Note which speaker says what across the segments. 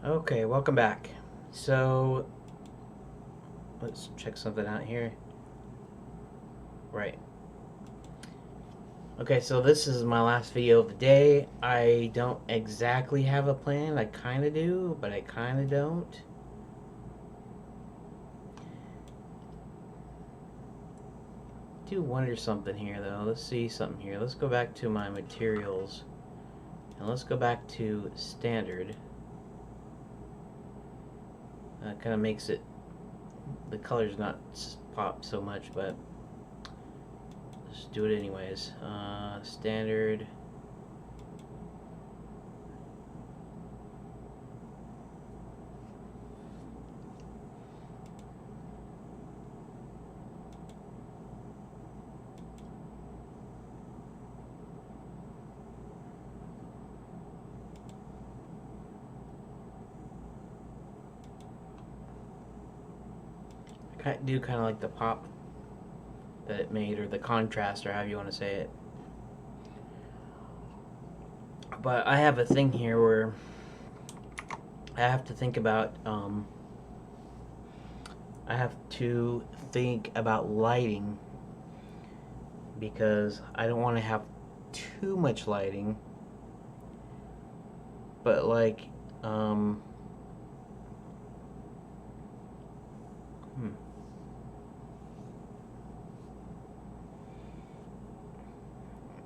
Speaker 1: Okay, welcome back. So, let's check something out here. Right. Okay, so this is my last video of the day. I don't exactly have a plan. I kind of do, but I kind of don't. I do wonder something here, though. Let's see something here. Let's go back to my materials. And let's go back to standard. That kind of makes it, the colors not pop so much, but let's do it anyways. Standard. I do kind of like the pop that it made, or the contrast, or however you want to say it. But I have a thing here where I have to think about I have to think about lighting, because I don't want to have too much lighting, but like hmm.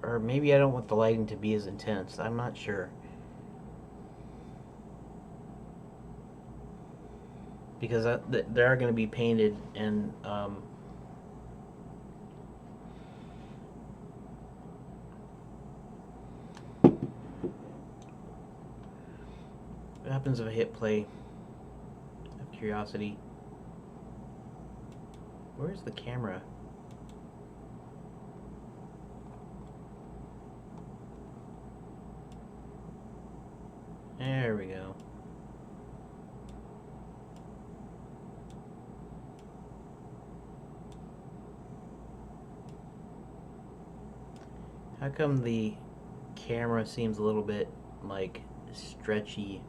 Speaker 1: Or maybe I don't want the lighting to be as intense. I'm not sure. Because they are going to be painted, and what happens if I hit play? Out of curiosity. Where's the camera? There we go. How come the camera seems a little bit like stretchy?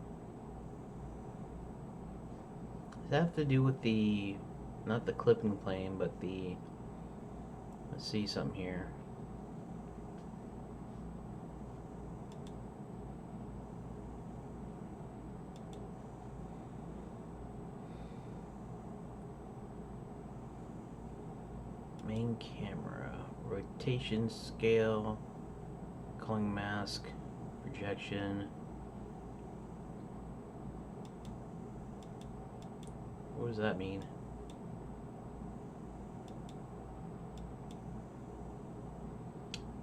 Speaker 1: Does that have to do with the, not the clipping plane, but the, let's see something here. Main camera, rotation scale, culling mask, projection. What does that mean?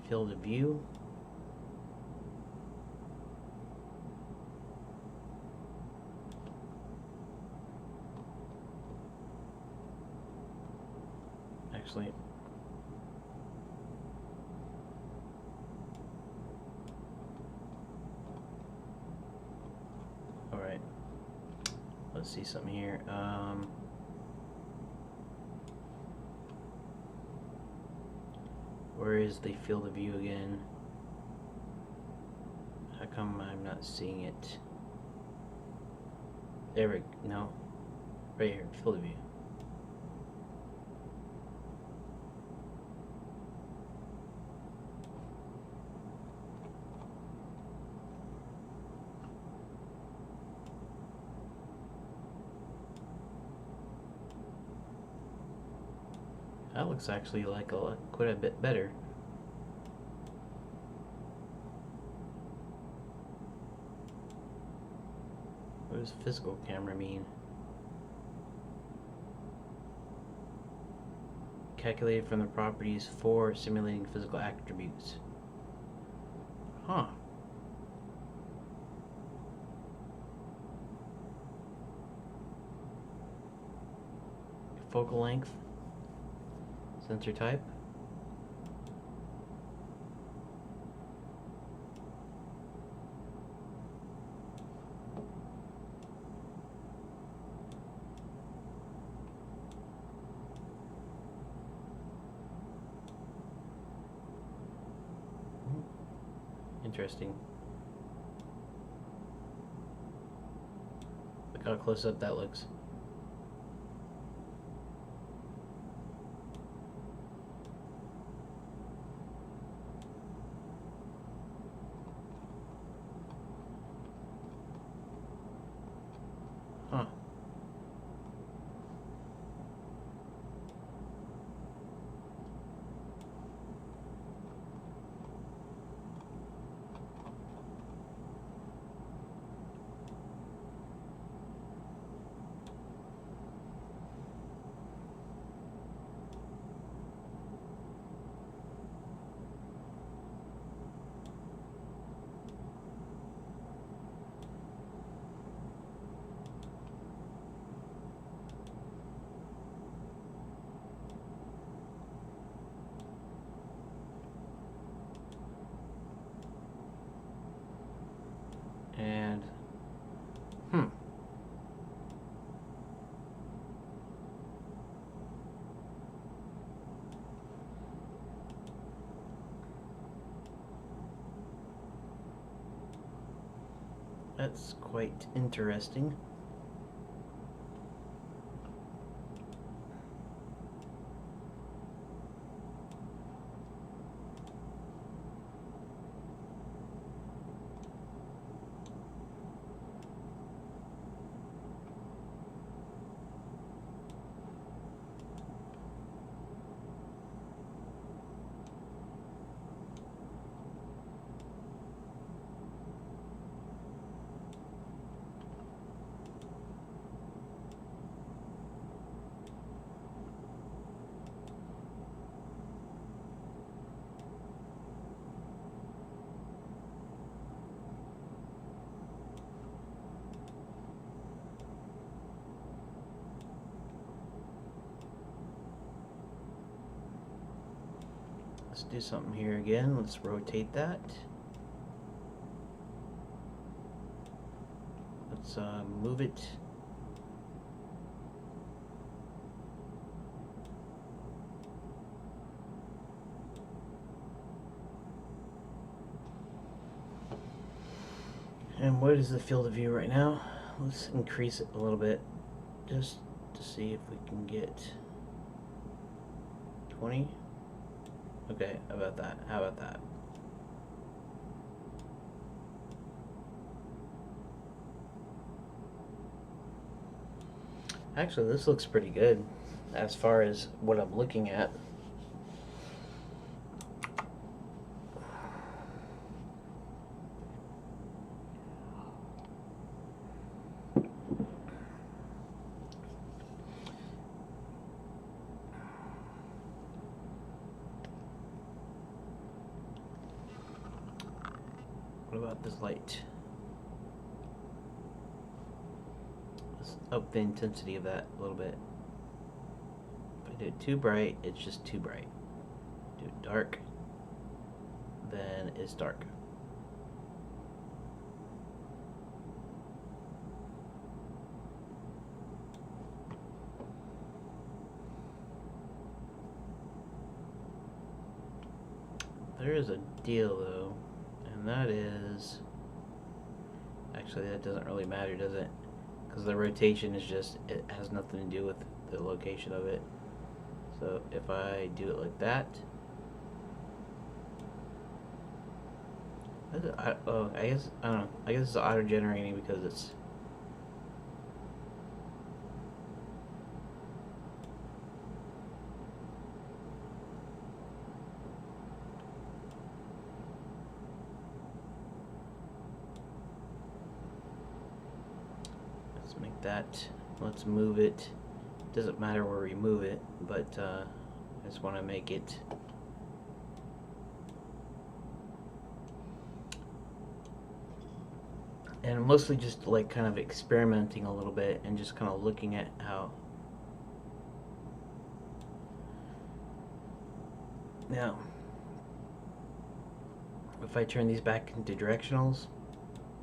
Speaker 1: Field of view. Actually, all right. Let's see something here. Where is the field of view again? How come I'm not seeing it? There we go. No. Right here, field of view. That looks actually like quite a bit better. What does physical camera mean? Calculated from the properties for simulating physical attributes. Huh. Focal length. Sensor type. Interesting. Look how close up that looks. Huh. And that's quite interesting. Let's do something here again. Let's rotate that. Let's move it. And what is the field of view right now? Let's increase it a little bit just to see if we can get 20. Okay, how about that? How about that? Actually, this looks pretty good as far as what I'm looking at. What about this light? Let's up the intensity of that a little bit. If I do it too bright, it's just too bright. Do it dark, then it's dark. There is a deal though, and that is, actually that doesn't really matter, does it? Because the rotation is just, it has nothing to do with the location of it. So if I do it like that, I guess, I don't know, I guess it's auto generating because it's, let's make that, let's move it. Doesn't matter where we move it, but I just want to make it and mostly just like kind of experimenting a little bit and just kind of looking at how. Now, if I turn these back into directionals,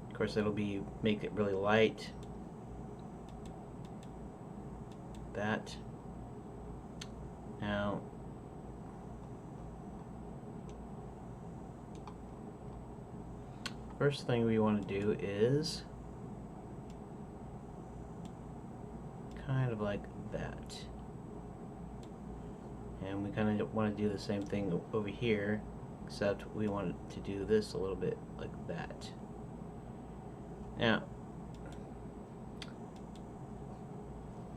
Speaker 1: of course it'll be, make it really light. That. Now, first thing we want to do is kind of like that. And we kind of want to do the same thing over here, except we want to do this a little bit like that. Now,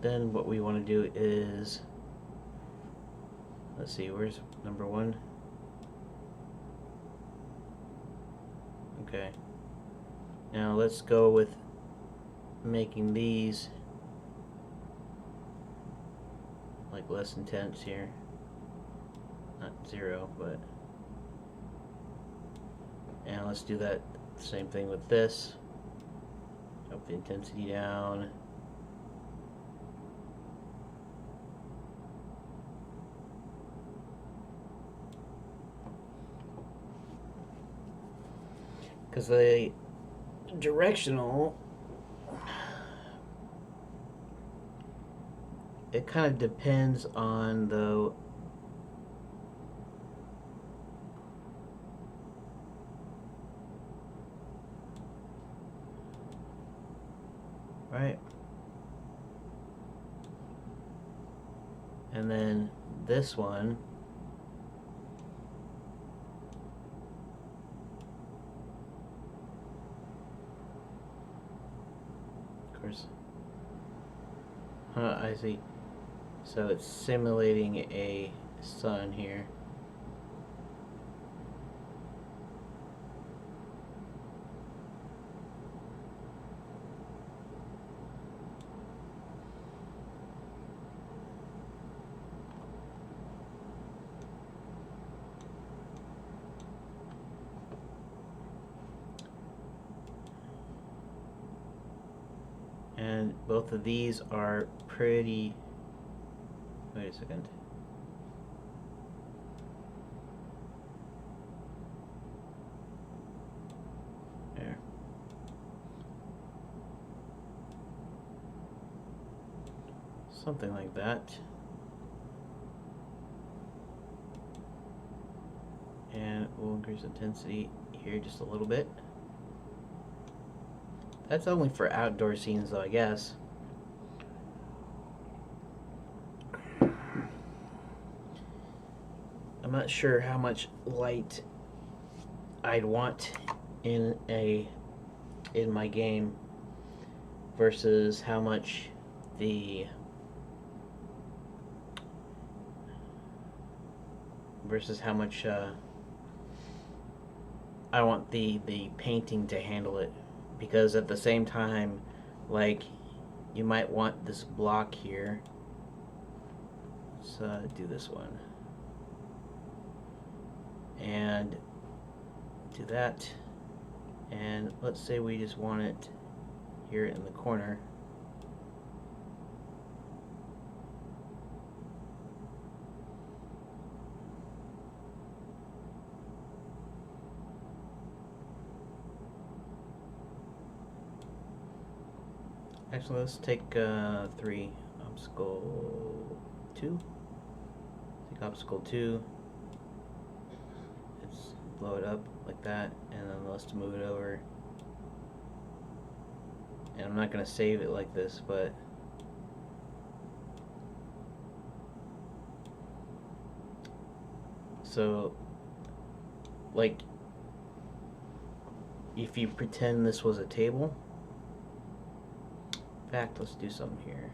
Speaker 1: then what we want to do is, let's see, where's number 1? Okay. Now let's go with making these like less intense here. Not 0, but... And let's do that same thing with this. Up the intensity down. Because the directional, it kind of depends on the right, and then this one, of course, I see. So it's simulating a sun here. And both of these are pretty... Wait a second. There. Something like that. And we'll increase intensity here just a little bit. That's only for outdoor scenes though, I guess. I'm not sure how much light I'd want in my game versus how much I want the painting to handle it. Because at the same time, like, you might want this block here. Let's do this one. And do that. And let's say we just want it here in the corner. Actually, let's take 3, obstacle 2. Take obstacle 2. Let's blow it up like that, and then let's move it over. And I'm not going to save it like this, but so, like, if you pretend this was a table. In fact, let's do something here.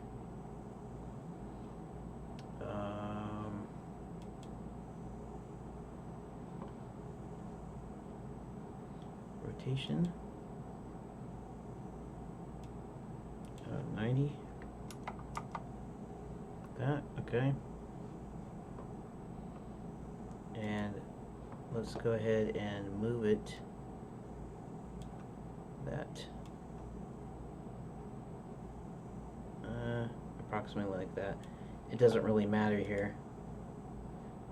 Speaker 1: Rotation. 90. That, okay. And let's go ahead and move it that. Approximately like that. It doesn't really matter here.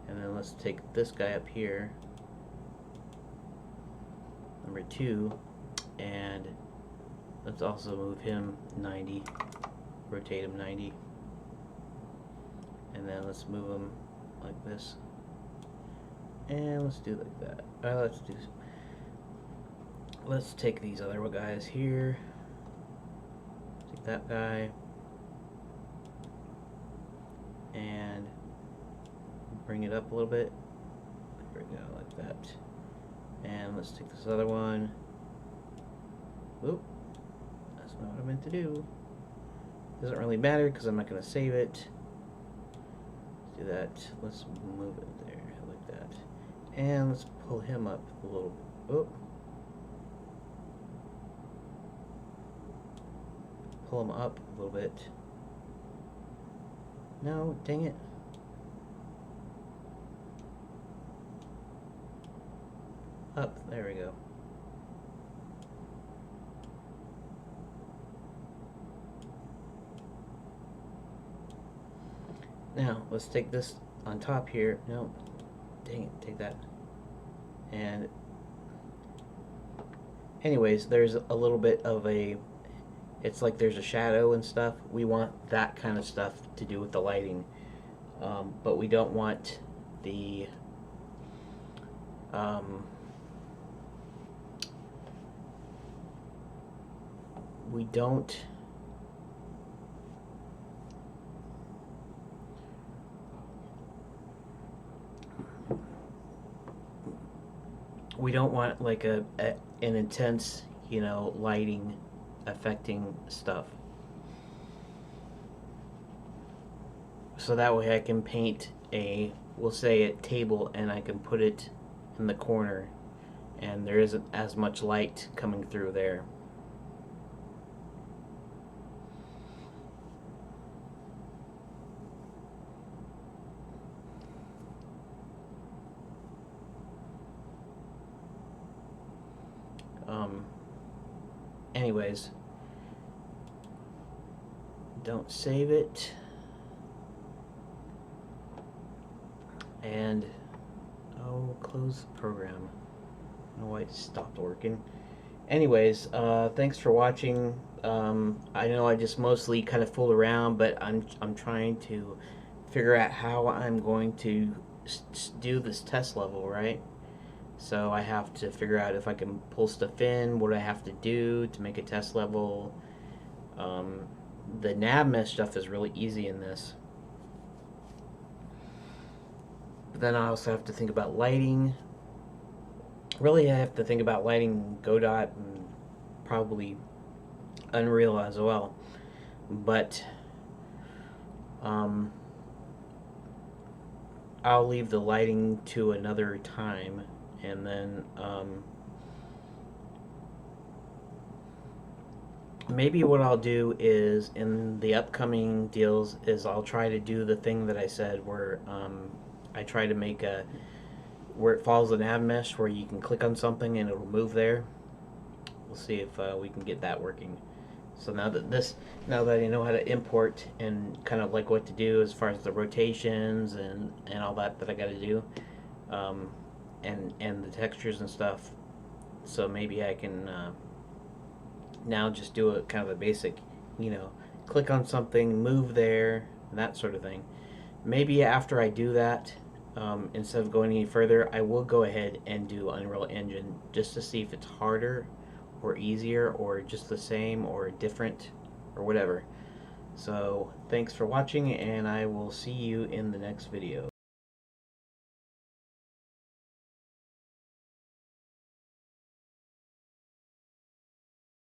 Speaker 1: And then let's take this guy up here, number 2, and let's also move him 90, rotate him 90, and then let's move him like this, and let's do like that. Let's take these other guys here, take that guy, and bring it up a little bit. There we go, like that. And let's take this other one. Oop, that's not what I meant to do. Doesn't really matter because I'm not going to save it. Let's do that. Let's move it there like that. And let's pull him up a little. Oh. Pull him up a little bit. No, dang it. Up, there we go. Now, let's take this on top here. No, dang it, take that. And anyways, there's a little bit of a, it's like there's a shadow and stuff. We want that kind of stuff to do with the lighting. But we don't want the, we don't want like an intense, you know, lighting affecting stuff. So that way I can paint a, we'll say a table, and I can put it in the corner and there isn't as much light coming through there. Anyways, don't save it, and close the program. I don't know why it stopped working. Anyways, thanks for watching. I know I just mostly kind of fooled around, but I'm trying to figure out how I'm going to do this test level, right? So I have to figure out if I can pull stuff in, what I have to do to make a test level. The nav mesh stuff is really easy in this. But then I also have to think about lighting. Really, I have to think about lighting Godot and probably Unreal as well. But I'll leave the lighting to another time. And then maybe what I'll do is in the upcoming deals is I'll try to do the thing that I said where I try to make a, where it follows the nav mesh where you can click on something and it'll move there. We'll see if we can get that working. So now that I know how to import and kind of like what to do as far as the rotations and all that I got to do, and the textures and stuff, so maybe I can now just do a kind of a basic, you know, click on something, move there, and that sort of thing. Maybe after I do that, instead of going any further, I will go ahead and do Unreal Engine just to see if it's harder or easier or just the same or different or whatever. So thanks for watching, and I will see you in the next video.